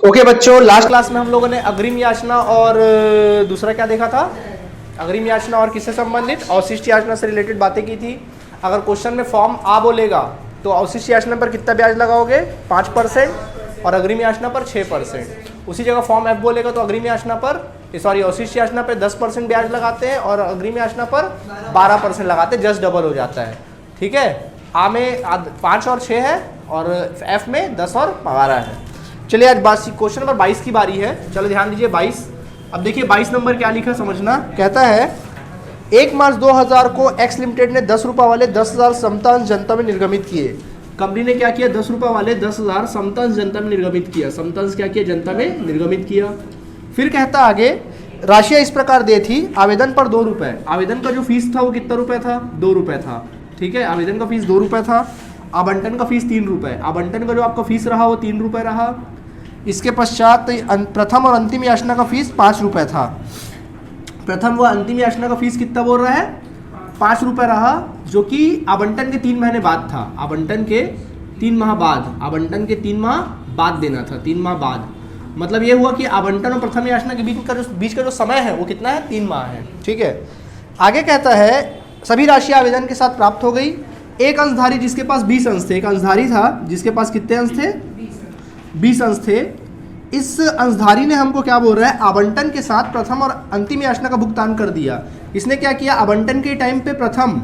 Okay बच्चों, last class में हम लोगों ने अग्रिम याचना और दूसरा क्या देखा था? अग्रिम याचना और किससे संबंधित? अवशिष्ट याचना से रिलेटेड बातें की थी। अगर क्वेश्चन में फॉर्म आ बोलेगा तो अवशिष्ट याचना पर कितना ब्याज लगाओगे? 5% और अग्रिम याचना पर 6%। उसी जगह फॉर्म एफ बोलेगा तो अग्रिम याचना पर अवशिष्ट याचना पर 10% ब्याज लगाते हैं और अग्रिम याचना पर 12% लगाते हैं, जस्ट डबल हो जाता है। ठीक है, आ में 5 और 6 है और एफ में 10 और 12 है। चलिए आज क्वेश्चन नंबर 22 की बारी है। चलो ध्यान दीजिए 22। अब देखिए 22 नंबर क्या लिखा समझना। कहता है 1 मार्च 2000 को एक्स लिमिटेड ने 10 रुपये वाले 10,000 समतांश जनता में निर्गमित किए। कंपनी ने क्या किया? 10 रुपये वाले 10,000 समतांश जनता में निर्गमित किया। समतांश क्या किया? जनता में निर्गमित किया। फिर कहता आगे राशियां इस प्रकार दे थी। आवेदन पर 2 रुपये। आवेदन का जो फीस था वो कितना रुपये था? 2 रुपये था। ठीक है, आवेदन का फीस 2 रुपये था। आवंटन का फीस 3 रुपये। आवंटन का जो आपका फीस रहा वो 3 रुपये रहा। इसके पश्चात प्रथम और अंतिम याचना का फीस 5 रुपये था। प्रथम व अंतिम याचना का फीस कितना बोल रहा है? 5 रुपये रहा, जो कि आवंटन के 3 महीने बाद था। आवंटन के 3 माह बाद, आवंटन के 3 माह बाद देना था। 3 माह बाद मतलब ये हुआ कि आवंटन और प्रथम याचना के बीच का जो समय है वो कितना है? 3 माह है। ठीक है, आगे कहता है सभी राशि आवेदन के साथ प्राप्त हो गई। एक अंशधारी जिसके पास 20 अंश थे, एक अंशधारी था जिसके पास कितने अंश थे? 20 अंश थे। इस अंशधारी ने हमको क्या बोल रहा है? आवंटन के साथ प्रथम और अंतिम याचना का भुगतान कर दिया। इसने क्या किया? आवंटन के टाइम पे प्रथम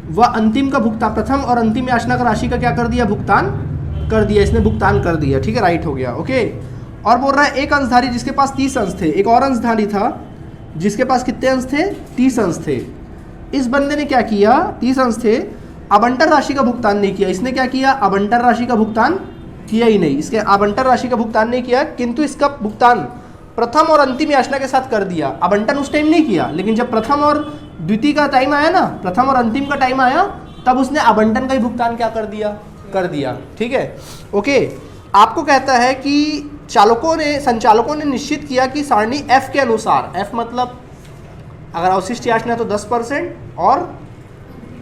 व अंतिम का भुगतान, प्रथम और अंतिम याचना का राशि का क्या कर दिया? भुगतान कर दिया। इसने भुगतान कर दिया। ठीक है, राइट हो गया। ओके, और बोल रहा है एक अंशधारी जिसके पास 30 अंश थे। एक और अंशधारी था जिसके पास कितने अंश थे? 30 अंश थे। इस बंदे ने क्या किया? 30 अंश थे, आवंटन राशि का भुगतान नहीं किया। इसने क्या किया? आवंटन राशि का भुगतान किया ही नहीं। इसके आवंटन राशि का भुगतान नहीं किया, किंतु इसका भुगतान प्रथम और अंतिम याचना के साथ कर दिया। आवंटन उस टाइम नहीं किया, लेकिन जब प्रथम और द्वितीय का टाइम आया ना, प्रथम और अंतिम का टाइम आया, तब उसने आवंटन का ही भुगतान क्या कर दिया? कर दिया। ठीक है, ओके। आपको कहता है कि संचालकों ने निश्चित किया कि सारणी एफ के अनुसार, एफ मतलब अगर अवशिष्ट याचना तो 10% और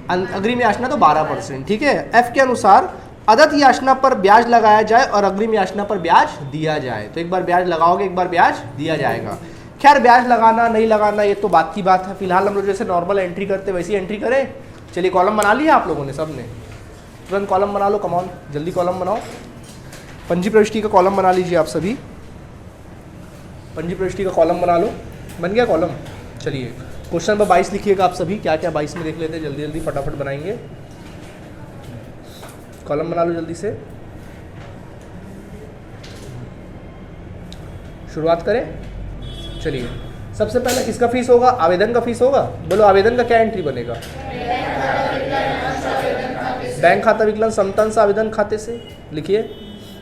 अग्रिम याचना तो 12%। ठीक है, एफ के अनुसार अदत्त याचना पर ब्याज लगाया जाए और अग्रिम याचना पर ब्याज दिया जाए। तो एक बार ब्याज लगाओगे, एक बार ब्याज दिया जाएगा। खैर, ब्याज लगाना नहीं लगाना ये तो बात की बात है। फिलहाल हम लोग जैसे नॉर्मल एंट्री करते वैसी एंट्री करें। चलिए कॉलम बना लिया आप लोगों ने, सब ने तुरंत कॉलम बना लो। कमॉन, जल्दी कॉलम बनाओ। पंजी प्रविष्टि का कॉलम बना लीजिए आप सभी। पंजी प्रविष्टि का कॉलम बना लो। बन गया कॉलम? चलिए क्वेश्चन नंबर 22 लिखिएगा आप सभी। क्या क्या 22 में देख लेते हैं, जल्दी जल्दी फटाफट बनाएंगे। कॉलम बना लो जल्दी से। शुरुआत करें। चलिए, सबसे पहले किसका फीस होगा? आवेदन का फीस होगा। बोलो आवेदन का क्या एंट्री बनेगा? बैंक खाता विकलन समतांश आवेदन खाते से। लिखिए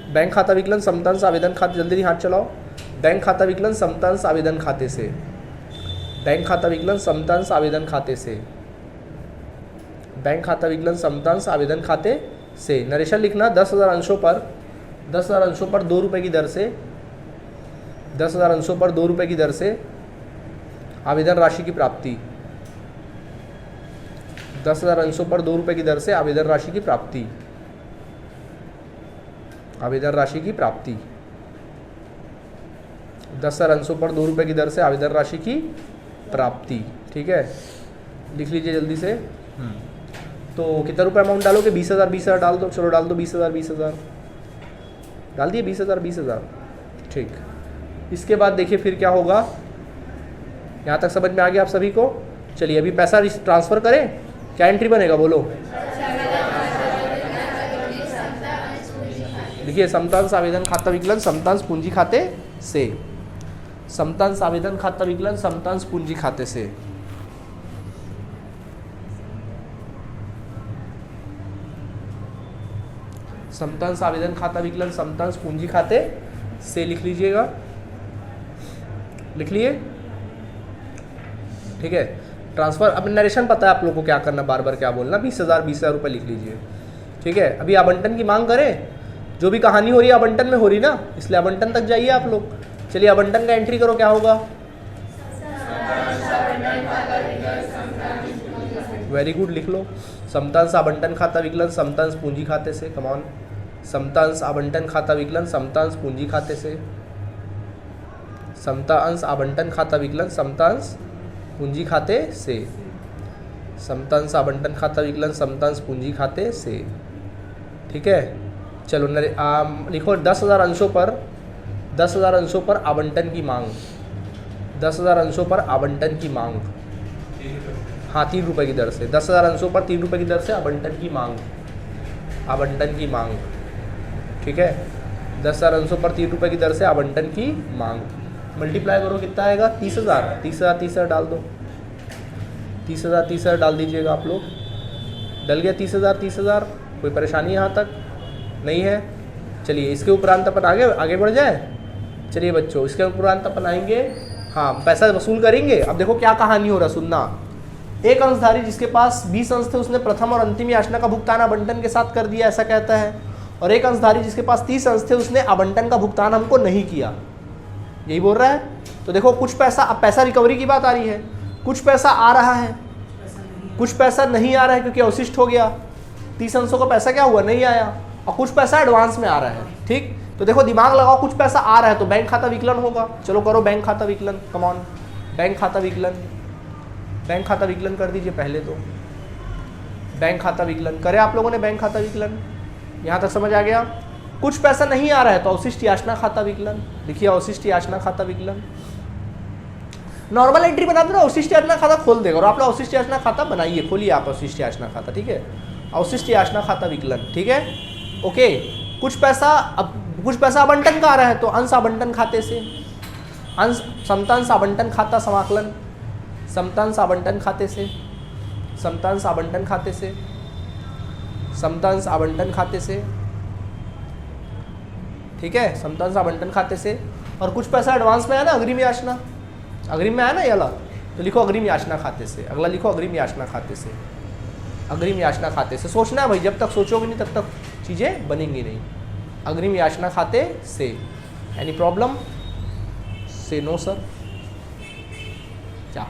बैंक खाता विकलन समतांश आवेदन खाते, जल्दी हाथ चलाओ। बैंक खाता विकलन समतांश आवेदन खाते से। बैंक खाता विकलन समतांश आवेदन खाते से। बैंक खाता विकलन समतांश आवेदन खाते से। नरेशन लिखना 10,000 अंशों पर 10,000 अंशों पर 2 रुपये की दर से 10,000 अंशों पर 2 रुपये की दर से आवेदन राशि की प्राप्ति। 10,000 अंशों पर 2 रुपये की दर से आवेदन राशि की प्राप्ति। आवेदन राशि की प्राप्ति 10,000 अंशों पर 2 रुपये की दर से आवेदन राशि की प्राप्ति। ठीक है, लिख लीजिए जल्दी से। तो कितना रुपये अमाउंट डालोगे? 20,000 20,000 डाल दो। चलो डाल दो 20,000 20,000 डाल दिए। 20,000 20,000। ठीक, इसके बाद देखिए फिर क्या होगा। यहाँ तक समझ में आ गया आप सभी को? चलिए अभी पैसा ट्रांसफ़र करें। क्या एंट्री बनेगा बोलो? देखिए समतांश आवेदन खाता विकलन समतांश पूंजी खाते से। समतांश आवेदन खाता विकलन समतांश पूंजी खाते से। समतांश आवेदन खाता विकलन समतांश पूंजी खाते से लिख लीजिएगा। लिख लिए? ठीक है, ट्रांसफर। अब नरेशन पता है आप लोगों को क्या करना, बार बार क्या बोलना। 20,000 20,000 रुपये लिख लीजिए। ठीक है, अभी आवंटन की मांग करें। जो भी कहानी हो रही है आवंटन में हो रही ना, इसलिए आवंटन तक जाइए आप लोग। चलिए आवंटन का एंट्री करो। क्या होगा? वेरी गुड, लिख लो। समतांश आवंटन खाता विकलन समतांश पूंजी खाते से। कमान, समता अंश आवंटन खाता विकलन समता अंश पूंजी खाते से, समता अंश आवंटन खाता विकलन समता अंश पूंजी खाते से, समता अंश आवंटन खाता विकलन समता अंश पूंजी खाते से। ठीक है, चलो लिखो 10,000 अंशों पर 10,000 अंशों पर आवंटन की मांग, 10,000 अंशों पर आवंटन की मांग, हाँ 3 रुपये की दर से, 10,000 अंशों पर 3 रुपये की दर से आवंटन की मांग, आवंटन की मांग। ठीक है, 10,000 अंशों पर 3 रुपये की दर से आवंटन की मांग, मल्टीप्लाई करो कितना आएगा 30,000, 30,000 30,000 डाल दो, 30,000 30,000 डाल दीजिएगा आप लोग। डल गया 30,000 30,000, कोई परेशानी यहाँ तक नहीं है। चलिए इसके उपरांत अपन आगे बढ़ जाए। चलिए बच्चों इसके उपरांत अपन आएंगे, हाँ पैसा वसूल करेंगे। अब देखो क्या कहानी हो रहा, सुनना। एक अंशधारी जिसके पास 20 अंश थे उसने प्रथम और अंतिम याचना का भुगतान आवंटन के साथ कर दिया, ऐसा कहता है। और एक अंशधारी जिसके पास 30 अंश थे उसने आवंटन का भुगतान हमको नहीं किया, यही बोल रहा है। तो देखो कुछ पैसा, अब पैसा रिकवरी की बात आ रही है, कुछ पैसा आ रहा है, कुछ पैसा नहीं आ रहा है क्योंकि अवशिष्ट हो गया। 30 अंशों का पैसा क्या हुआ, नहीं आया, और कुछ पैसा एडवांस में आ रहा है। ठीक, तो देखो दिमाग लगाओ, कुछ पैसा आ रहा है तो बैंक खाता विकलन होगा। चलो करो बैंक खाता विकलन, कम ऑन, बैंक खाता विकलन, बैंक खाता विकलन कर दीजिए पहले तो। बैंक खाता विकलन करे आप लोगों ने, बैंक खाता विकलन यहाँ तक समझ आ गया। कुछ पैसा नहीं आ रहा है तो अवशिष्ट याचना खाता विकलन, देखिए अवशिष्ट याचना खाता विकलन। नॉर्मल एंट्री बना दो ना, अवशिष्ट याचना खाता खोल देगा, और आप लोग अवशिष्ट याचना खाता बनाइए, खोलिए आप अवशिष्ट याचना खाता। ठीक है, अवशिष्ट याचना खाता विकलन। ठीक है, ओके। कुछ पैसा, अब कुछ पैसा आवंटन का आ रहा है तो अंश आवंटन खाते से, अंश समतांश आवंटन खाता समाकलन, समतांश आवंटन खाते से, समतांश आवंटन खाते से, समतांश आवंटन खाते से। ठीक है, समतांश आवंटन खाते से। और कुछ पैसा एडवांस में आया ना, अग्रिम याचना, अग्रिम में आया ना ये वाला, तो लिखो अग्रिम याचना खाते से। अगला लिखो अग्रिम याचना खाते से, अग्रिम याचना खाते से। सोचना है भाई, जब तक सोचोगे नहीं तब तक चीज़ें बनेंगी नहीं। अग्रिम याचना खाते से। Any problem? से नो सर, क्या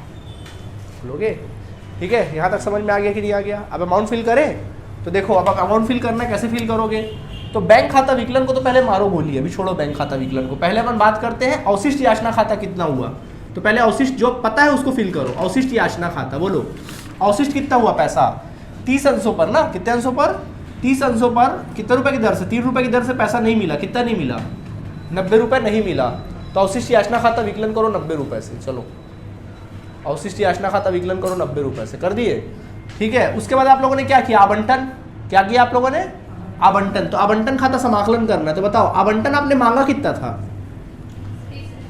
बोलोगे? ठीक है, यहाँ तक समझ में आ गया कि नहीं आ गया? अब अमाउंट फिल करें तो देखो, अब अमाउंट फिल करना है, कैसे फिल करोगे? तो बैंक खाता विकलन को तो पहले मारो बोलिए, अभी छोड़ो बैंक खाता विकलन को, पहले अपन बात करते हैं अवशिष्ट याचना खाता कितना हुआ। तो पहले अवशिष्ट जो पता है उसको फिल करो। अवशिष्ट याचना खाता, बोलो अवशिष्ट कितना हुआ पैसा? 30 अंशों पर ना, कितने अंशों पर? 30 अंशों पर कितने रुपए की दर से? 3 रुपए की दर से पैसा नहीं मिला। कितना नहीं मिला? 90 रुपए नहीं मिला। तो अवशिष्ट याचना खाता विकलन करो 90 रुपए से। चलो अवशिष्ट याचना खाता विकलन करो 90 रुपए से, कर दिए? ठीक है, उसके बाद आप लोगों ने क्या किया? आवंटन। क्या किया आप लोगों ने? आवंटन। तो आवंटन खाता समाकलन करना है। तो बताओ आवंटन आपने मांगा कितना था?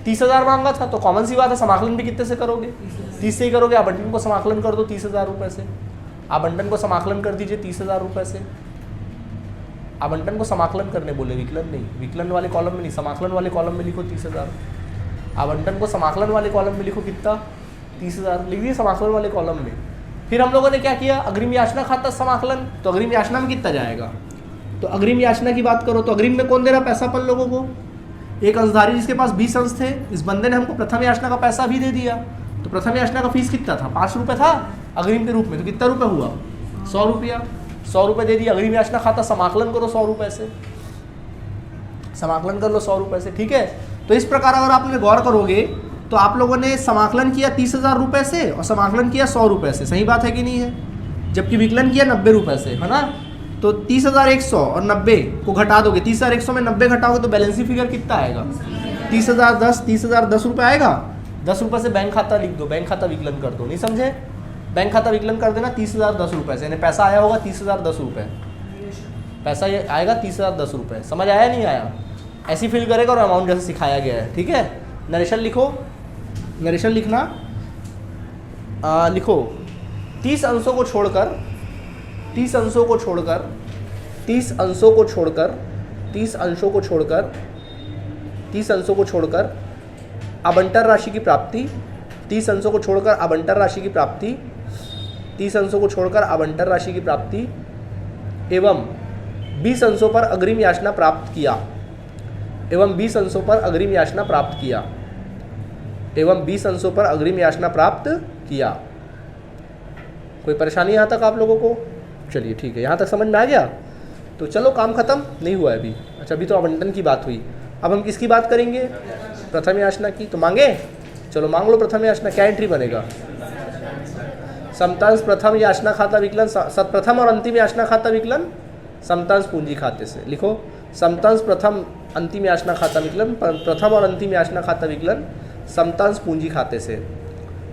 30,000 मांगा था, तो कॉमन सी बात है समाकलन भी कितने से करोगे? 30 से ही करोगे। आवंटन को समाकलन कर दो 30,000 रुपए से। आवंटन को समाकलन कर दीजिए 30,000 रुपए से। आवंटन को समाकलन करने बोले, विकलन नहीं। विकलन वाले कॉलम में नहीं, समाकलन वाले कॉलम में लिखो 30,000। आवंटन को समाकलन वाले कॉलम में लिखो कितना? 30,000 लिख दिए समाकलन वाले कॉलम में। फिर हम लोगों ने क्या किया? अग्रिम याचना खाता समाकलन। तो अग्रिम याचना में कितना जाएगा? तो अग्रिम याचना की बात करो तो अग्रिम में कौन दे रहा पैसा अपन लोगों को? एक अंशधारी जिसके पास 20 अंश थे, इस बंदे ने हमको प्रथम याचना का पैसा भी दे दिया। तो प्रथम याचना का फीस कितना था? 5 रुपये था अग्रिम के रूप में। तो कितना रुपये हुआ? 100 रुपया। 100 रुपये दे दिया। अग्रिम याचना खाता समाकलन करो 100 रुपये से, समाकलन कर लो 100 रुपये से। ठीक है, तो इस प्रकार अगर आपने गौर करोगे तो आप लोगों ने समाकलन किया 30,000 रुपये से और समाकलन किया 100 रुपये से। सही बात है कि नहीं है? जबकि विकलन किया 90 रुपये से, है ना? तो 30,100 और 90 को घटा दोगे, 30,100 में 90 घटाओगे तो बैलेंसी फिगर कितना आएगा? 30,010। 30,010 रुपये आएगा। 10 रुपये से बैंक खाता लिख दो, बैंक खाता विकलन कर दो। नहीं समझे? बैंक खाता विकलन कर देना 30,010 रुपये से, यानी पैसा आया होगा 30,010 रुपये। पैसा ये आएगा 30,010 रुपये। समझ आया नहीं आया? ऐसी फिल करेगा और अमाउंट जैसे सिखाया गया है। ठीक है, नरेशन लिखो, नरेशन लिखना। लिखो 30 अंशों को छोड़कर, 30 अंशों को छोड़कर, 30 अंशों को छोड़कर, 30 अंशों को छोड़कर, 30 अंशों को छोड़कर आवंटन राशि की प्राप्ति, 30 अंशों को छोड़कर आवंटन राशि की प्राप्ति, 30 अंशों को छोड़कर आवंटन राशि की प्राप्ति एवं 20 अंशों पर अग्रिम याचना प्राप्त किया, एवं 20 अंशों पर अग्रिम याचना प्राप्त किया, एवं 20 अंशों पर अग्रिम याचना प्राप्त किया। कोई परेशानी यहाँ तक आप लोगों को? चलिए ठीक है, यहाँ तक समझ में आ गया? तो चलो काम खत्म नहीं हुआ है अभी। अच्छा अभी तो आवंटन की बात हुई, अब हम किसकी बात करेंगे? प्रथम याचना की। तो मांगे, चलो मांग लो प्रथम याचना। क्या एंट्री बनेगा? समतांश प्रथम याचना खाता विकलन, प्रथम और अंतिम याचना खाता विकलन समतांश पूंजी खाते से। लिखो समतांश प्रथम अंतिम याचना खाता विकलन, प्रथम और अंतिम याचना खाता विकलन समतांश पूंजी खाते से।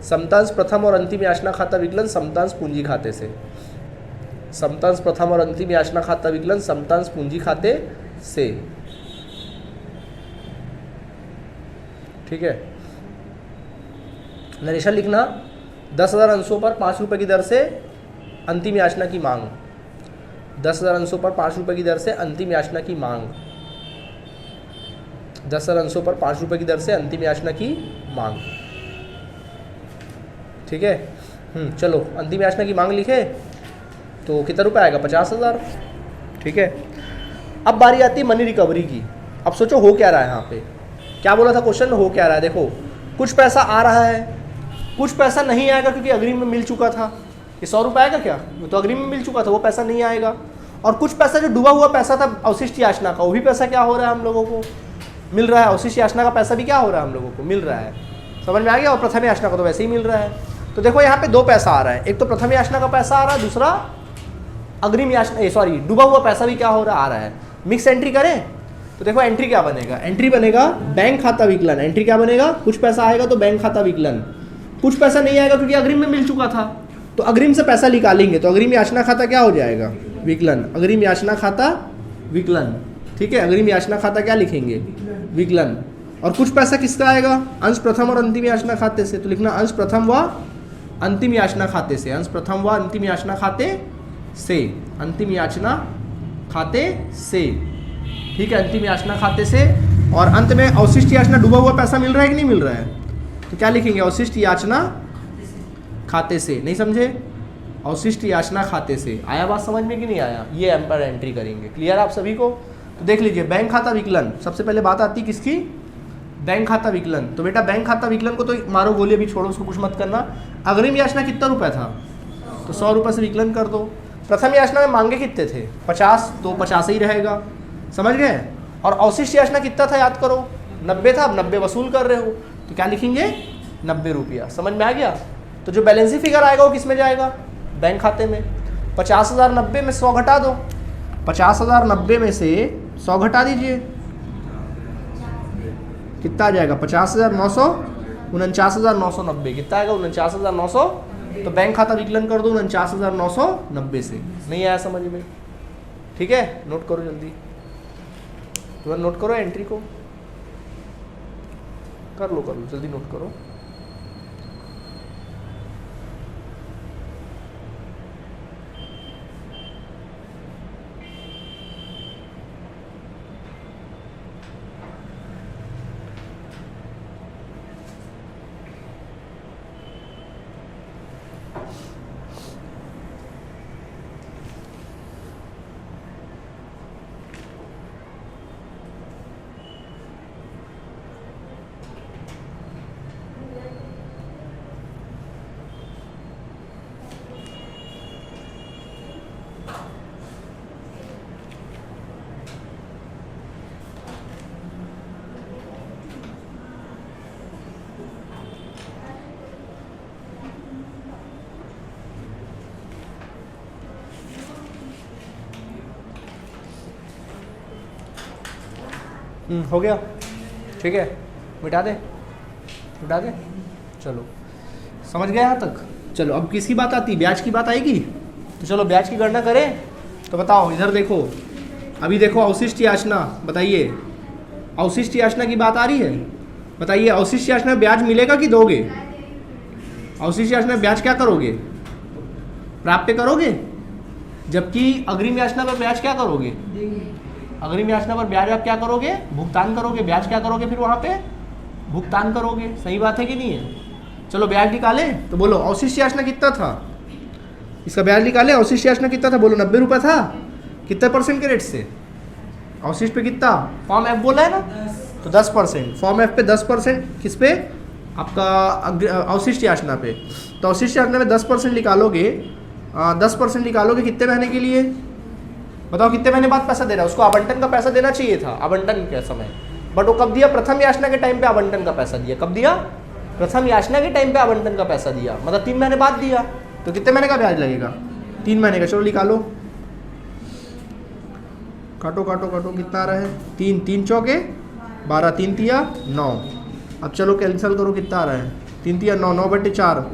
समतांश प्रथम और अंतिम याचना खाता विकलन समतांश पूंजी खाते से। समतांश प्रथम और अंतिम याचना खाता विकलन समतांश पूंजी खाते से। ठीक है, नरेशन लिखना। 10,000 अंशों पर 5 रुपये की दर से अंतिम याचना की मांग। 10,000 अंशों पर 5 रुपये की दर से अंतिम याचना की मांग। 10,000 अंशों पर 5 रुपये की दर से अंतिम याचना की मांग। ठीक है, चलो अंतिम याचना की मांग लिखे तो कितना रुपये आएगा? 50,000। ठीक है, अब बारी आती है मनी रिकवरी की। अब सोचो हो क्या रहा है यहाँ पे, क्या बोला था क्वेश्चन में, हो क्या रहा है? देखो कुछ पैसा आ रहा है, कुछ पैसा नहीं आएगा क्योंकि अग्रिम में मिल चुका था। ये 100 रुपये आएगा क्या? वो तो अग्रिम में मिल चुका था, वो पैसा नहीं आएगा। और कुछ पैसा जो डूबा हुआ पैसा था अवशिष्ट याचना का, वो भी पैसा क्या हो रहा है हम लोगों को? मिल रहा है। अवशिष्ट याचना का पैसा भी क्या हो रहा है हम लोगों को? मिल रहा है। समझ में आ गया? और प्रथम याचना का तो वैसे ही मिल रहा है। तो देखो यहाँ पे 2 पैसा आ रहा है, एक तो प्रथम याचना का पैसा आ रहा है, दूसरा अग्रिम याचना सॉरी डूबा हुआ पैसा भी क्या हो रहा आ रहा है। मिक्स एंट्री करें तो देखो एंट्री क्या बनेगा? एंट्री बनेगा बैंक खाता विकलन। एंट्री क्या बनेगा? कुछ पैसा आएगा तो बैंक खाता विकलन, कुछ पैसा नहीं आएगा क्योंकि अग्रिम में मिल चुका था, तो अग्रिम से पैसा निकालेंगे तो अग्रिम याचना खाता क्या हो जाएगा? विकलन। अग्रिम याचना खाता विकलन। ठीक है, अग्रिम याचना खाता क्या लिखेंगे? विकलन। और कुछ पैसा किसका आएगा? अंश प्रथम और अंतिम याचना खाते से। तो लिखना अंश प्रथम व अंतिम याचना खाते से। अंश प्रथम व अंतिम याचना खाते से। अंतिम याचना खाते से। ठीक है, अंतिम याचना खाते से। और अंत में अवशिष्ट याचना डूबा हुआ पैसा मिल रहा है कि नहीं मिल रहा है? तो क्या लिखेंगे? अवशिष्ट याचना खाते से। नहीं समझे? अवशिष्ट याचना खाते से। आया बात समझ में कि नहीं आया? ये एम्पर एंट्री करेंगे। क्लियर आप सभी को? तो देख लीजिए बैंक खाता विकलन, सबसे पहले बात आती किसकी? बैंक खाता विकलन। तो बेटा बैंक खाता विकलन को तो मारो गोली, अभी छोड़ो उसको, कुछ मत करना। अग्रिम याचना कितना रुपये था? तो 100 रुपये से विकलन कर दो। प्रथम याचना में मांगे कितने थे? 50, तो 50 ही रहेगा। समझ गए? और अवशिष्ट याचना कितना था याद करो? 90 था। अब 90 वसूल कर रहे हो तो क्या लिखेंगे? 90 रुपया। समझ में आ गया? तो जो बैलेंसी फिगर आएगा वो किस में जाएगा? बैंक खाते में। 50,000 90 में 100 घटा दो। 50,000 90 में से 100 घटा दीजिए, कितना आ जाएगा? 50,900, 49,990। कितना आएगा? 49,900। तो बैंक खाता विकलन कर दो 49,990 से। नहीं आया समझ में? ठीक है, नोट करो जल्दी, तुरंत नोट करो एंट्री को। कर लो जल्दी नोट करो। हो गया? ठीक है, मिटा दे। चलो समझ गए यहाँ तक? चलो अब किसकी बात आती? ब्याज की बात आएगी। तो चलो ब्याज की गणना करें। तो बताओ, इधर देखो, अभी देखो अवशिष्ट याचना, बताइए अवशिष्ट याचना की बात आ रही है? बताइए अवशिष्ट याचना में ब्याज मिलेगा कि दोगे? अवशिष्ट याचना में ब्याज क्या करोगे? प्राप्य करोगे, जबकि अग्रिम याचना पर ब्याज क्या करोगे? अग्रिम याचना पर ब्याज आप क्या करोगे? भुगतान करोगे। ब्याज क्या करोगे फिर वहाँ पे? भुगतान करोगे। सही बात है कि नहीं है? चलो ब्याज निकाले। तो बोलो अवशिष्ट याचना कितना था? इसका ब्याज निकाले। अवशिष्ट याचना कितना था? बोलो 90 रुपये था। कितने % के रेट से? अवशिष्ट पे कितना? फॉर्म एफ बोला है ना, तो 10%। फॉर्म एफ पे 10%, किस पे? आपका अवशिष्ट याचना पे। तो अवशिष्ट याचना में 10% निकालोगे, 10% निकालोगे कितने महीने के लिए? बताओ कितने महीने बाद पैसा दे रहा है, उसको आवंटन का पैसा देना चाहिए था आवंटन के समय, बट वो कब दिया, प्रथम याचना के टाइम पे आवंटन का पैसा दिया। कब दिया, प्रथम याचना के टाइम पे आवंटन का पैसा दिया, मतलब 3 महीने बाद दिया, तो कितने महीने का ब्याज लगेगा, 3 महीने का। चलो निकालो, काटो काटो काटो, कितना आ रहा है, 3 3 चौके 12, 3 तिया 9। अब चलो कैंसिल करो, कितना आ रहा है, 3 तिया 9, 9/4,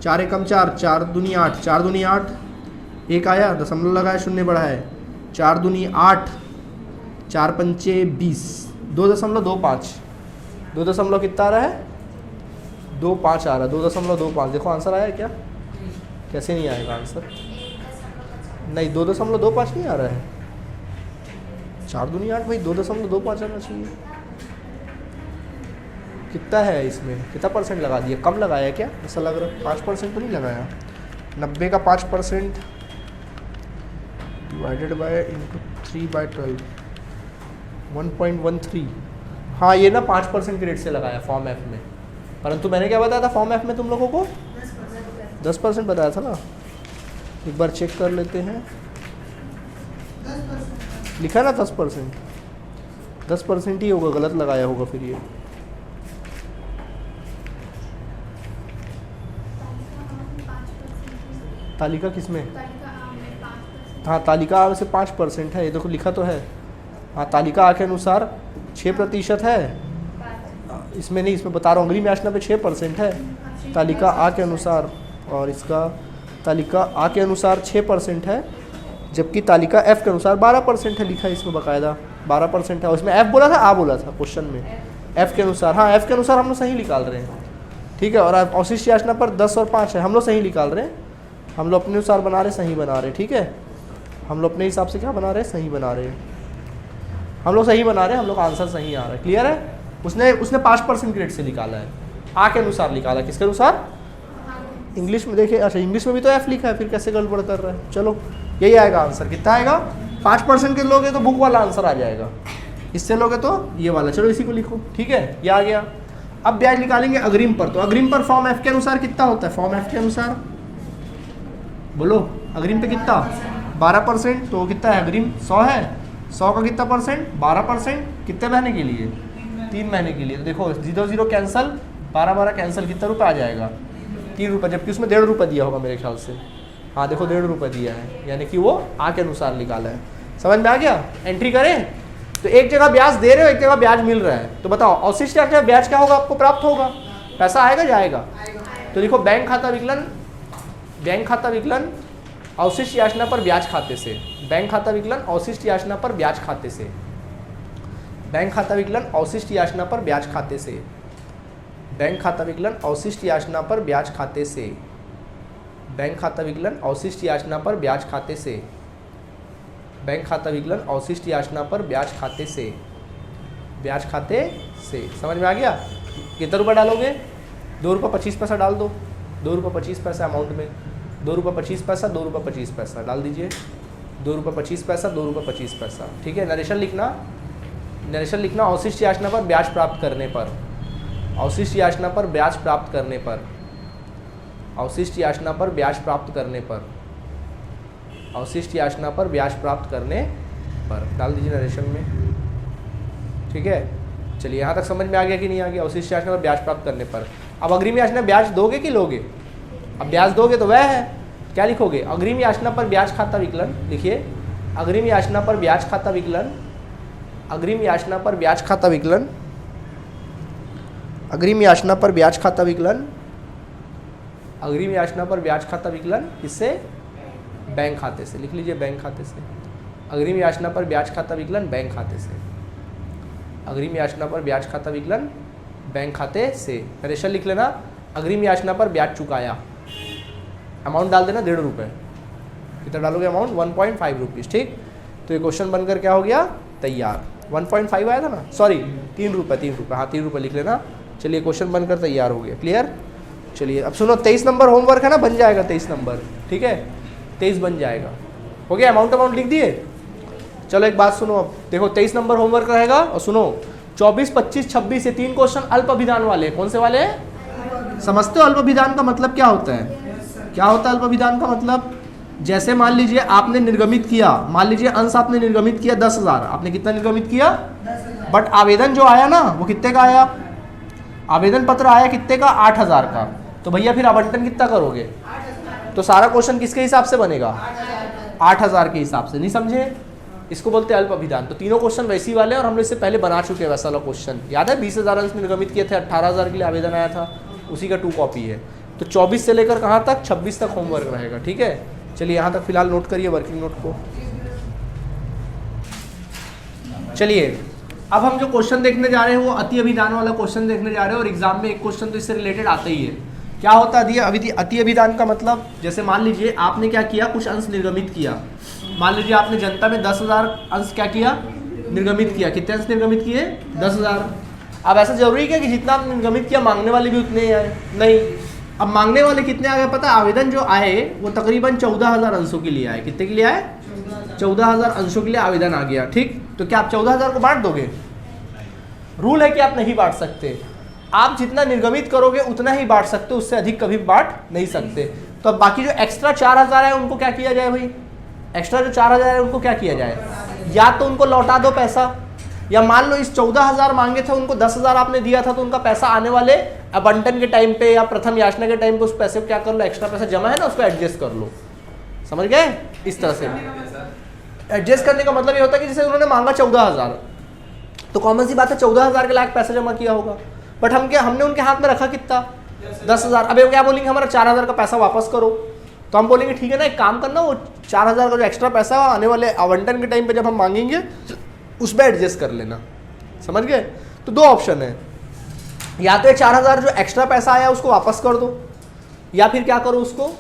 4 एकम 4, 4 दूनी 8, 4 दूनी 8, एक आया दशमलव लगाया, शून्य बढ़ा है, 4 दूनी 8, 4 पंचे 20, 2.25, 2 कितना आ रहा है, 2.5 आ रहा है, 2.25। देखो आंसर आया क्या, कैसे नहीं आएगा आंसर, नहीं 2.25 नहीं आ रहा है, 4 दूनी 8 भाई, 2.25 आना चाहिए। कितना है इसमें, कितना परसेंट लगा दिया, कम लगाया क्या, ऐसा लग रहा है 5% तो नहीं लगाया, 90 का 5% डिवाइडेड बाय इंटू 3/12, 1.13। हाँ ये ना 5% के रेट से लगाया फॉर्म एफ में, परंतु मैंने क्या बताया था फॉर्म एफ में तुम लोगों को 10% बताया था ना। एक बार चेक कर लेते हैं, लिखा ना 10%, 10% ही होगा, गलत लगाया होगा फिर ये। तालिका किसमें, हाँ तालिका आ में से 5% है, ये देखो लिखा तो है। हाँ तालिका आ के अनुसार 6% है, इसमें नहीं, इसमें बता रहा हूँ अग्रिम याचना पे 6% है तालिका आ के अनुसार, और इसका तालिका आ के अनुसार 6% है, जबकि तालिका एफ के अनुसार 12% है, लिखा है इसमें बाकायदा 12% है। और इसमें एफ बोला था, आ बोला था क्वेश्चन में, एफ के अनुसार, हाँ एफ के अनुसार हम लोग सही निकाल रहे हैं, ठीक है। और अवशिष्ट याचना पर 10 और 5 है, हम लोग सही निकाल रहे हैं, हम लोग अपने अनुसार बना रहे, सही बना रहे, ठीक है। हम लोग अपने हिसाब से क्या बना रहे हैं, सही बना रहे हैं, हम लोग सही बना रहे हैं, हम लोग आंसर सही आ रहा है, क्लियर है। उसने 5% ग्रेड से निकाला है, आ के अनुसार निकाला, किसके अनुसार, इंग्लिश में देखिए, अच्छा इंग्लिश में भी तो एफ लिखा है, फिर कैसे गड़बड़ कर रहा है। चलो यही आएगा आंसर, कितना आएगा, 5% के लोगे तो बुक वाला आंसर आ जाएगा, इससे लोगे तो ये वाला। चलो इसी को लिखो, ठीक है, ये आ गया। अब ब्याज निकालेंगे अग्रिम पर, तो अग्रिम पर फॉर्म एफ के अनुसार कितना होता है, फॉर्म एफ के अनुसार बोलो, अग्रिम पे कितना, 12%, तो कितना है अग्रिम, 100 है, 100 का कितना परसेंट, 12%, कितने महीने के लिए, 3 महीने के लिए। तो देखो 0 0 कैंसिल, 12 कैंसिल, कितना रुपये आ जाएगा, 3 रुपये, जबकि उसमें 1.5 रुपये दिया होगा मेरे ख्याल से। हाँ देखो 1.5 रुपये दिया है, यानी कि वो आ के अनुसार निकाला है। समझ में आ गया, एंट्री करें। तो एक जगह ब्याज दे रहे हो, एक जगह ब्याज मिल रहा है, तो बताओ अवशिष्ट याचना ब्याज क्या होगा, आपको प्राप्त होगा, पैसा आएगा जाएगा। तो देखो बैंक खाता विकलन, बैंक खाता विकलन अवशिष्ट याचना पर ब्याज खाते से, बैंक खाता विकलन अवशिष्ट याचना पर ब्याज खाते से, बैंक खाता विकलन अवशिष्ट याचना पर ब्याज खाते से, बैंक खाता विकलन अवशिष्ट याचना पर ब्याज खाते से, बैंक खाता विकलन अवशिष्ट याचना पर ब्याज खाते से, बैंक खाता विकलन अवशिष्ट याचना पर ब्याज खाते से, ब्याज खाते से। समझ में आ गया। कितना रुपये डालोगे, 2 रुपये 25 पैसा डाल दो, 2 रुपये 25 पैसा अमाउंट में, 2 रुपये 25 पैसा, 2 रुपये 25 पैसा डाल दीजिए, 2 रुपये 25 पैसा, 2 रुपये 25 पैसा, ठीक है। नरेशन लिखना, नरेशन लिखना अवशिष्ट याचना पर ब्याज प्राप्त करने पर, अवशिष्ट याचना पर ब्याज प्राप्त करने पर, अवशिष्ट याचना पर ब्याज प्राप्त करने पर, अवशिष्ट याचना पर ब्याज प्राप्त करने पर डाल दीजिए नरेशन में, ठीक है। चलिए यहाँ तक समझ में आ गया कि नहीं आ गया, अवशिष्ट याचना पर ब्याज प्राप्त करने पर। अब अग्रिम याचना ब्याज दोगे कि लोगे, अब ब्याज दोगे तो वह है, क्या लिखोगे, अग्रिम याचना पर ब्याज खाता विकलन, लिखिए अग्रिम याचना पर ब्याज खाता विकलन, अग्रिम याचना पर ब्याज खाता विकलन, अग्रिम याचना पर ब्याज खाता विकलन, अग्रिम याचना पर ब्याज खाता विकलन, किससे, बैंक खाते से, लिख लीजिए बैंक खाते से, अग्रिम याचना पर ब्याज खाता विकलन बैंक खाते से, अग्रिम याचना पर ब्याज खाता विकलन बैंक खाते से। नरेशन लिख लेना, अग्रिम याचना पर ब्याज चुकाया, अमाउंट डाल देना 1.5 रुपये, कितना डालोगे अमाउंट, 1.5 रुपीज़, ठीक। तो ये क्वेश्चन बनकर क्या हो गया, तैयार। 1.5 आया था ना, सॉरी 3 रुपये, 3 रुपये, हाँ 3 रुपये लिख लेना। चलिए क्वेश्चन बनकर तैयार हो गया, क्लियर। चलिए अब सुनो, 23 नंबर होमवर्क है ना, बन जाएगा 23 नंबर, ठीक है, 23 बन जाएगा, हो गया। अमाउंट लिख दिए। चलो एक बात सुनो, अब देखो 23 नंबर होमवर्क रहेगा, और सुनो 24, 25, 26 ये 3 क्वेश्चन अल्प अभिधान वाले, कौन से वाले हैं, समझते हो अल्प अभिधान का मतलब क्या होता है, क्या होता है अल्प अभिधान का मतलब, जैसे मान लीजिए आपने निर्गमित किया, मान लीजिए अंश आपने निर्गमित किया 10,000, आपने कितना निर्गमित किया, बट आवेदन जो आया ना वो कितने का आया, आवेदन पत्र आया कितने का, 8,000 का। तो भैया फिर आवंटन कितना करोगे, तो सारा क्वेश्चन किसके हिसाब से बनेगा, 8,000 के हिसाब से। नहीं समझे, इसको बोलते हैं अल्प अभिधान। तो तीनों क्वेश्चन वैसी वाले हैं और हम लोग इससे पहले बना चुके हैं वैसा वाला क्वेश्चन। याद है 20,000 अंश निर्गमित किए थे, 18,000 के लिए आवेदन आया था, उसी का 2 कॉपी है। तो 24 से लेकर कहाँ तक, 26 तक होमवर्क रहेगा। ठीक है, चलिए यहाँ तक फिलहाल नोट करिए वर्किंग नोट को। चलिए अब हम जो क्वेश्चन देखने जा रहे हैं वो अति अभिधान वाला क्वेश्चन देखने जा रहे हैं, और एग्जाम में एक क्वेश्चन तो इससे रिलेटेड आता ही है। क्या होता है अति अभिधान का मतलब, जैसे मान लीजिए आपने क्या किया, कुछ अंश निर्गमित किया। मान लीजिए आपने जनता में 10,000 अंश क्या किया, निर्गमित किया। कितने अंश निर्गमित किए, 10,000। अब ऐसा जरूरी है कि जितना आपने निर्गमित किया मांगने वाले भी उतने ही आए, नहीं। अब मांगने वाले कितने आ गए पता है, आवेदन जो आए वो तकरीबन 14,000 अंशों के लिए आए। कितने के लिए आए, 14,000 अंशों के लिए आवेदन आ गया। ठीक, तो क्या आप 14,000 को बांट दोगे, रूल है कि आप नहीं बांट सकते। आप जितना निर्गमित करोगे उतना ही बांट सकते, उससे अधिक कभी बांट नहीं सकते। तो अब बाकी जो एक्स्ट्रा 4,000 है उनको क्या किया जाए भाई, एक्स्ट्रा जो 4,000 है उनको क्या किया जाए, या तो उनको लौटा दो पैसा, या मान लो इस 14,000 मांगे थे उनको 10,000 आपने दिया था, तो उनका पैसा आने वाले आवंटन के टाइम पे या प्रथम याचना के टाइम पे उस पैसे को क्या कर लो, एक्स्ट्रा पैसा जमा है ना उसको एडजस्ट कर लो। समझ गए, इस तरह से एडजस्ट करने का मतलब ये होता है कि जैसे उन्होंने मांगा 14,000, तो कॉमन सी बात है 14,000 के लाख पैसा जमा किया होगा, बट हमने उनके हाथ में रखा कितना, 10,000। अब वो क्या बोलेंगे, हमारा 4,000 का पैसा वापस करो। तो हम बोलेंगे ठीक है ना, एक काम करना, वो 4,000 का जो एक्स्ट्रा पैसा आने वाले आवंटन के टाइम पे जब हम मांगेंगे उसमें एडजस्ट कर लेना। समझ गए, तो 2 ऑप्शन है, या तो 4,000 जो एक्स्ट्रा पैसा आया उसको वापस कर दो, या फिर क्या करो उसको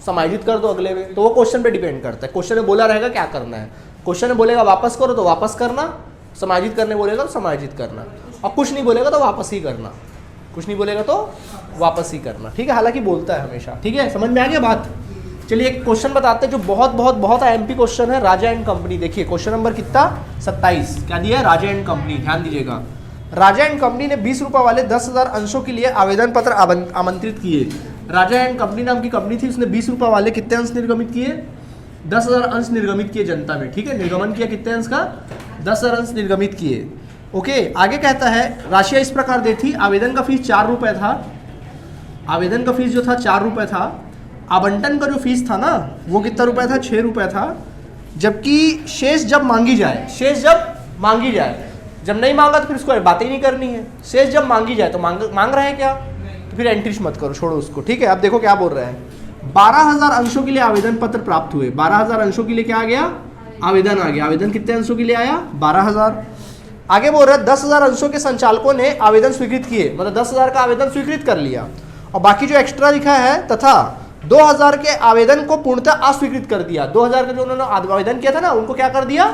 समायोजित कर दो अगले में। तो वो क्वेश्चन पे डिपेंड करता है, क्वेश्चन में बोला रहेगा क्या करना है। क्वेश्चन में बोलेगा वापस करो तो वापस करना, समायोजित करने बोलेगा तो समायोजित करना, और कुछ नहीं बोलेगा तो वापस ही करना, कुछ नहीं बोलेगा तो वापस ही करना। ठीक है, हालांकि बोलता है हमेशा। ठीक है, समझ में आ गया बात। चलिए एक क्वेश्चन बताते हैं जो बहुत बहुत बहुत एमपी क्वेश्चन है, राजा एंड कंपनी। देखिए क्वेश्चन नंबर कितना, 27। क्या दिया है, राजा एंड कंपनी। ध्यान दीजिएगा, राजा एंड कंपनी ने 20 रुपये वाले 10,000 अंशों के लिए आवेदन पत्र आमंत्रित किए। राजा एंड कंपनी नाम की कंपनी थी, उसने 20 रुपये वाले कितने अंश निर्गमित किए, 10,000 अंश निर्गमित किए जनता में। ठीक है, निर्गमन किया कितने अंश का, 10,000 अंश निर्गमित किए। ओके, आगे कहता है राशियाँ इस प्रकार दी थी, आवेदन का फीस 4 रुपये था, आवेदन का फीस जो था 4 रुपये था, आवंटन का जो फीस था ना वो कितना रुपया था, 6 रुपये था। जबकि शेष जब मांगी जाए, शेष जब मांगी जाए, जब नहीं मांगा तो फिर उसको बात ही नहीं करनी है। शेष जब मांगी जाए तो मांग रहे हैं क्या, तो फिर एंट्रीज मत करो, छोड़ो उसको। ठीक है, अब देखो क्या बोल रहे हैं, 12,000 अंशों के लिए आवेदन पत्र प्राप्त हुए। 12,000 अंशों के लिए क्या आ गया, आवेदन आ गया। आवेदन कितने अंशों के लिए आया, 12,000। आगे बोल रहा है 10,000 अंशों के संचालकों ने आवेदन स्वीकृत किए, मतलब 10,000 का आवेदन स्वीकृत कर लिया, और बाकी जो एक्स्ट्रा लिखा है तथा 2,000 के आवेदन को पूर्णतः अस्वीकृत कर दिया। 2,000 का जो उन्होंने आवेदन किया था ना उनको क्या कर दिया,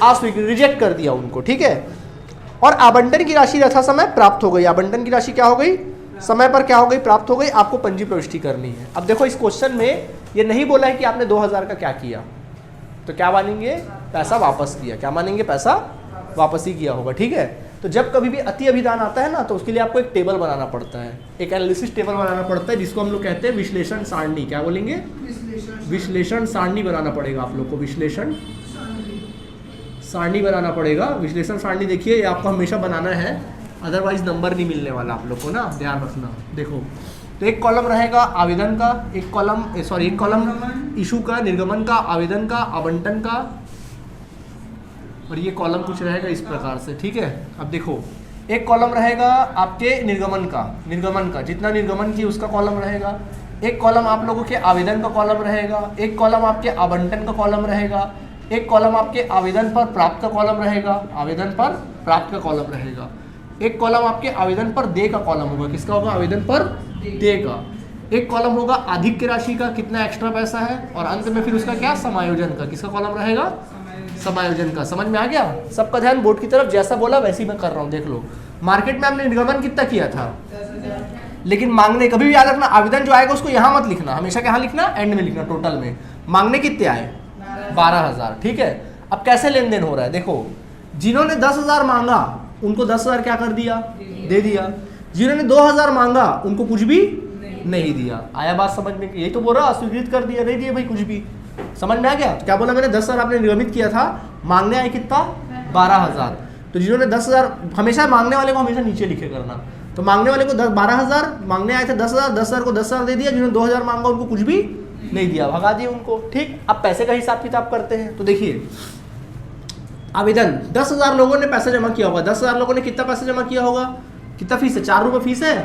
अस्वीकृत, रिजेक्ट कर दिया उनको। ठीक है, और आवंटन की राशि यथा समय प्राप्त हो गई। आवंटन की राशि क्या हो गई, समय पर क्या हो गई, प्राप्त हो गई। आपको पंजी प्रविष्टि करनी है। अब देखो इस क्वेश्चन में ये नहीं बोला है कि आपने 2,000 का क्या किया, तो क्या मानेंगे, पैसा वापस किया। क्या मानेंगे, पैसा वापस ही किया होगा। ठीक है, तो जब कभी भी अति अभिधान आता है ना तो उसके लिए आपको एक टेबल बनाना पड़ता है, एक एनालिसिस टेबल बनाना पड़ता है, जिसको हम लोग कहते हैं विश्लेषण सारणी। क्या बोलेंगे, विश्लेषण सारणी बनाना पड़ेगा आप लोग को, विश्लेषण सारणी बनाना पड़ेगा। विश्लेषण सारणी देखिए ये आपको हमेशा बनाना है, अदरवाइज नंबर नहीं मिलने वाला आप लोग को ना, ध्यान रखना। देखो तो एक कॉलम रहेगा आवेदन का, एक कॉलम इशू का, निर्गमन का, आवेदन का, आवंटन का, और ये कॉलम कुछ रहेगा इस प्रकार से। ठीक है, अब देखो एक कॉलम रहेगा आपके निर्गमन का जितना निर्गमन की उसका कॉलम रहेगा, एक कॉलम आप लोगों के आवेदन का कॉलम रहेगा, एक कॉलम आपके आवंटन का कॉलम रहेगा, एक कॉलम आपके आवेदन पर प्राप्त का कॉलम रहेगा, आवेदन पर प्राप्त का कॉलम रहेगा, एक कॉलम आपके आवेदन पर दे का कॉलम होगा। किसका होगा, आवेदन पर दे का। एक कॉलम होगा आधिक्य राशि का, कितना एक्स्ट्रा पैसा है, और अंत में फिर उसका क्या, समायोजन का। किसका कॉलम रहेगा, समायोजन का। समझ में आ गया, सबका ध्यान बोर्ड की तरफ, जैसा बोला वैसे ही मैं कर रहा हूँ। देख लो मार्केट में हमने निर्गमन कितना किया था, लेकिन मांगने कभी भी याद रखना, आवेदन जो आएगा उसको यहाँ मत लिखना, हमेशा कहाँ लिखना, एंड में लिखना। टोटल में मांगने कितने आए, 12,000। ठीक है, अब कैसे लेन देन हो रहा है, देखो जिन्होंने 10,000 मांगा उनको 10,000 क्या कर दिया, दे दिया। जिन्होंने 2,000 मांगा उनको कुछ भी नहीं दिया। आया बात समझ में, यही तो बोल रहा, अस्वीकृत कर दिया, नहीं दिया भाई कुछ भी। समझ में आ गया? तो क्या बोला मैंने, 10,000 आपने निर्गमित किया था, मांगने आए कितना 12,000। तो जिन्होंने 10,000, हमेशा मांगने वाले को हमेशा नीचे लिखे करना। तो मांगने वाले को 12,000, मांगने आए थे 10,000, 10,000 को 10,000 दे दिया, जिन्होंने 2,000 मांगा उनको कुछ भी नहीं दिया, भगा दिए उनको। ठीक, अब पैसे का हिसाब किताब करते हैं। तो देखिए आवेदन, 10,000 लोगों ने पैसा जमा किया होगा। 10,000 लोगों ने कितना पैसा जमा किया होगा, कितना फीस है, 4 रुपये फीस है।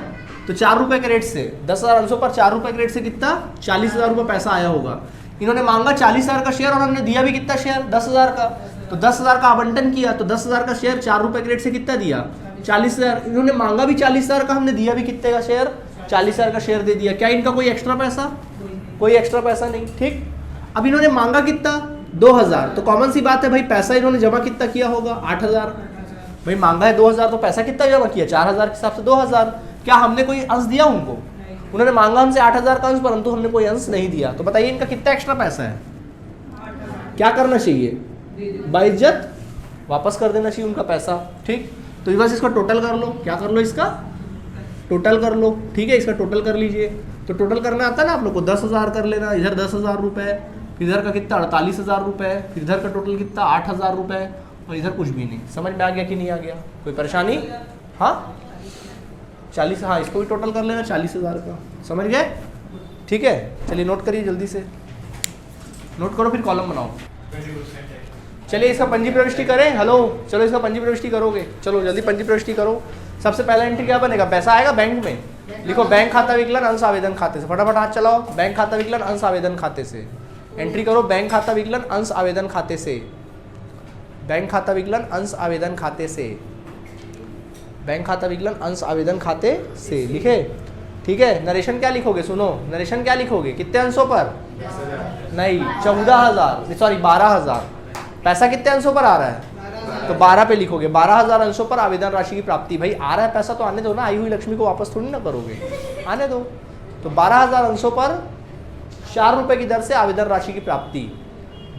तो 4 रुपये के रेट से 10,000 अंशों पर 4 रुपये के रेट से कितना 40,000 रुपये पैसा आया होगा। इन्होंने मांगा 40,000 का शेयर और हमने दिया भी कितना शेयर 10,000 का। तो 10,000 का आवंटन किया, तो 10,000 का शेयर 4 रुपये के रेट से कितना दिया 40,000। इन्होंने मांगा भी 40,000 का, हमने दिया भी कितने का शेयर 40,000 का शेयर दे दिया। क्या इनका कोई एक्स्ट्रा पैसा, कोई एक्स्ट्रा पैसा नहीं। ठीक, अब इन्होंने मांगा कितना 2,000, तो कॉमन सी बात है भाई, पैसा इन्होंने जमा कितना किया होगा 8,000। भाई मांगा है 2,000 तो पैसा कितना जमा किया 4,000 के हिसाब से 2,000। क्या हमने कोई अंश दिया उनको, उन्होंने मांगा हमसे 8,000 का अंश, परंतु हमने कोई अंश नहीं दिया। तो बताइए इनका कितना एक्स्ट्रा पैसा है, क्या करना चाहिए, बाइज्जत वापस कर देना चाहिए उनका पैसा। ठीक, तो बस इसका टोटल कर लो, क्या कर लो, इसका टोटल कर लो। ठीक है, इसका टोटल कर लीजिए। तो टोटल करना आता है ना आप लोग को, 10,000 कर लेना, इधर 10,000 रुपये, इधर का कितना 48,000 रुपये, फिर इधर का टोटल कितना 8,000 रुपये, और इधर कुछ भी नहीं। समझ में आ गया कि नहीं आ गया, कोई परेशानी? हाँ 40, हाँ इसको भी टोटल कर लेना 40,000 का। समझ गए? ठीक है, चलिए नोट करिए, जल्दी से नोट करो, फिर कॉलम बनाओ। चलिए इसका पंजी प्रविष्टि करें। हेलो, चलो इसका पंजी प्रविष्टि करोगे, चलो जल्दी पंजी प्रविष्टि करो। सबसे पहला एंट्री क्या बनेगा, पैसा आएगा बैंक में, लिखो बैंक खाता विकलन अंश आवेदन खाते से, फटाफट हाथ चलाओ। बैंक खाता विकलन अंश आवेदन खाते से एंट्री करो, बैंक खाता विकलन अंश आवेदन खाते से, बैंक खाता विकलन अंश आवेदन खाते से, बैंक खाता विकलन अंश आवेदन खाते से लिखे। ठीक है, नरेशन क्या लिखोगे, सुनो नरेशन क्या लिखोगे, कितने अंशों पर, नहीं 14,000 सॉरी 12,000, पैसा कितने अंशों पर आ रहा है, तो 12 पे लिखोगे, 12,000 अंशों पर आवेदन राशि की प्राप्ति। भाई आ रहा है पैसा तो आने दो ना, आई हुई लक्ष्मी को वापस थोड़ी ना करोगे, आने दो। तो 12,000 अंशों पर 4 रुपये की दर से आवेदन राशि की प्राप्ति।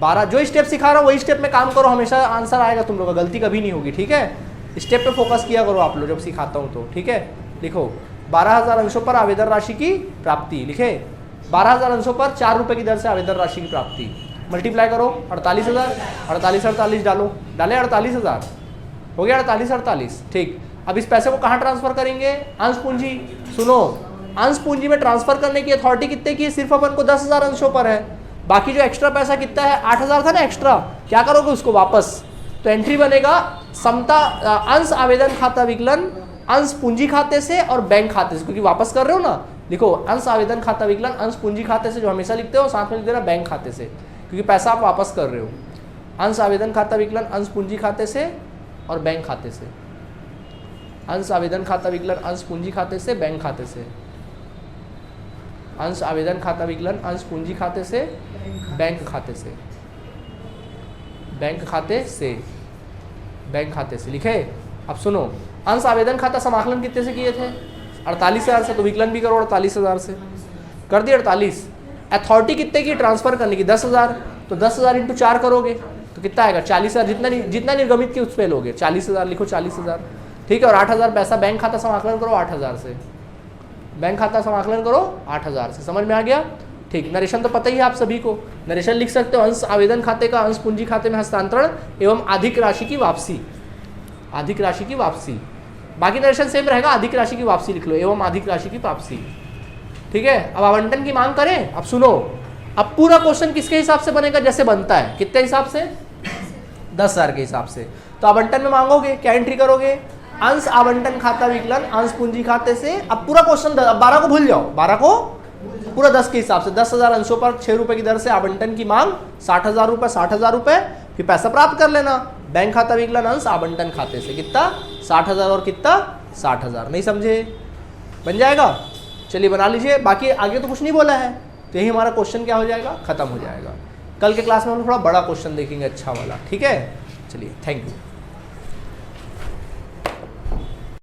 12, जो स्टेप सिखा रहा हूँ वही स्टेप में काम करो, हमेशा आंसर आएगा तुम लोग का, गलती कभी नहीं होगी। ठीक है, स्टेप पे फोकस किया करो आप लोग जब सिखाता हूँ तो। ठीक है, लिखो 12,000 अंशों पर आवेदन राशि की प्राप्ति, लिखे 12,000 अंशों पर 4 रुपये की दर से आवेदन राशि की प्राप्ति, मल्टीप्लाई करो 48,000, 48 डालो, डाले 48,000, हो गया 48। ठीक, अब इस पैसे को कहाँ ट्रांसफर करेंगे, अंश पूंजी। सुनो, अंश पूंजी में ट्रांसफर करने की अथॉरिटी कितने की है, सिर्फ अपन को 10,000 अंशों पर है। बाकी जो एक्स्ट्रा पैसा कितना है 8,000 था ना एक्स्ट्रा, क्या करोगे उसको वापस, तो एंट्री बनेगा समता अंश आवेदन खाता विकलन अंश पूंजी खाते से और बैंक खाते से, क्योंकि वापस कर रहे हो ना, लिखो अंश आवेदन खाता विकलन अंश पूंजी खाते से, जो हमेशा लिखते हो, साथ में लिख देना बैंक खाते से, क्योंकि पैसा आप वापस कर रहे हो। अंश आवेदन खाता विकलन अंश पूंजी खाते से और बैंक खाते से, अंश आवेदन खाता विकलन अंश पूंजी खाते से, बैंक खाते से, अंश आवेदन खाता विकलन अंश पूंजी खाते से, बैंक खाते से, बैंक खाते से, बैंक खाते से लिखे। अब सुनो, अंश आवेदन खाता समाकलन कितने से किए थे, 48,000 से, तो विकलन भी करो 48,000 से, कर दिए 48। अथॉरिटी कितने की ट्रांसफर करने की 10,000, तो 10,000 इंटू 4 करोगे तो कितना आएगा 40,000, जितना निर्गमित की उस पे लोगे 40,000, लिखो 40,000। ठीक है, और 8,000 पैसा बैंक खाता समाकलन करो 8,000 से, बैंक खाता समाकलन करो 8,000 से। समझ में आ गया? ठीक, नरेशन तो पता ही है आप सभी को, नरेशन लिख सकते हो, अंश आवेदन खाते का अंश पूंजी खाते में हस्तांतरण एवं अधिक राशि की वापसी, अधिक राशि की वापसी। बाकी नरेशन सेम रहेगा, अधिक राशि की वापसी लिख लो, एवं अधिक राशि की वापसी। ठीक है, अब आवंटन की मांग करें। अब सुनो, अब पूरा क्वेश्चन किसके हिसाब से बनेगा, जैसे बनता है, कितने हिसाब से, 10,000 के हिसाब से। तो आवंटन में मांगोगे, क्या एंट्री करोगे, अंश आवंटन खाता विकलन अंश पूंजी खाते से। अब पूरा क्वेश्चन 12 को भूल जाओ, 12 को पूरा 10 के हिसाब से, 10,000 अंशों पर 6 रुपए की दर से आवंटन की मांग 60,000 रुपए, 60,000 रुपए, फिर पैसा प्राप्त कर लेना, बैंक खाता विकलन अंश आवंटन खाते से, कितना 60,000 और कितना 60,000। नहीं समझे, बन जाएगा। चलिए बना लीजिए, बाकी आगे तो कुछ नहीं बोला है, तो यही हमारा क्वेश्चन क्या हो जाएगा, खत्म हो जाएगा। कल के क्लास में हम थोड़ा बड़ा क्वेश्चन देखेंगे, अच्छा वाला। ठीक है, चलिए, थैंक यू।